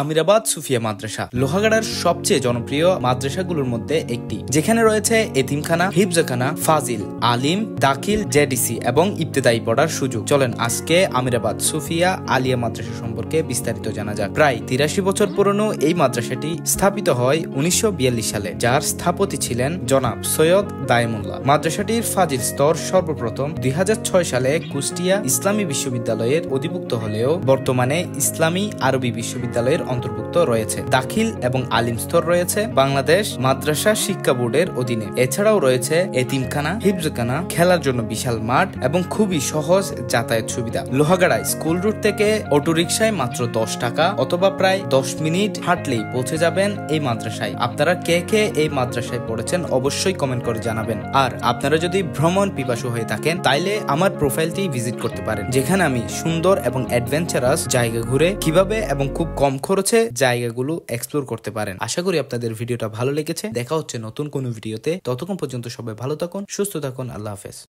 আমিরাবাদ সুফিয়া মাদ্রাসা লোহাগাড়ার সবচেয়ে জনপ্রিয় মাদ্রাসাগুলোর মধ্যে একটি, যেখানে রয়েছে এতিমখানা, হিফজখানা, ফাজিল, আলিম, দাখিল, জেডিসি এবং ইবতেদায়ী পড়ার সুযোগ। চলেন আজকে আমিরাবাদ সুফিয়া আলিয়া মাদ্রাসা সম্পর্কে বিস্তারিত জানা যাক। প্রায় 83 বছর পুরনো এই মাদ্রাসাটি স্থাপিত হয় 1942 সালে, যার স্থপতি ছিলেন জনাব সৈয়দ দায়েমুল্লাহ। মাদ্রাসাটির ফাজিল স্তর সর্বপ্রথম 2006 সালে কুষ্টিয়া ইসলামী বিশ্ববিদ্যালয়ের অধিভুক্ত হলেও বর্তমানে ইসলামী আরবি বিশ্ববিদ্যালয়ের অন্তর্ভুক্ত রয়েছে। দাখিল এবং আলিম স্তর রয়েছে বাংলাদেশ মাদ্রাসা শিক্ষা বোর্ডের অধীনে। এছাড়াও রয়েছে এতিমখানা, হিফজখানা, খেলার জন্য বিশাল মাঠ এবং খুবই সহজ যাতায়াত সুবিধা। লোহাগাড়ায় স্কুল রুট থেকে অটোরিকশায় মাত্র 10 টাকা অথবা প্রায় 10 মিনিট হাঁটলেই পৌঁছে যাবেন এই মাদ্রাসায়। আপনারা কে কে এই মাদ্রাসায় পড়েছেন অবশ্যই কমেন্ট করে জানাবেন। আর আপনারা যদি ভ্রমণ পিপাসু হয়ে থাকেন তাইলে আমার প্রোফাইলটি ভিজিট করতে পারেন, যেখানে আমি সুন্দর এবং অ্যাডভেঞ্চারাস জায়গা ঘুরে কিভাবে এবং খুব কম খরচে জায়গাগুলো এক্সপ্লোর করতে পারেন। আশা করি আপনাদের ভিডিওটা ভালো লেগেছে। দেখা হচ্ছে নতুন কোনো ভিডিওতে। ততক্ষণ পর্যন্ত সবাই ভালো থাকুন, সুস্থ থাকুন। আল্লাহ হাফেজ।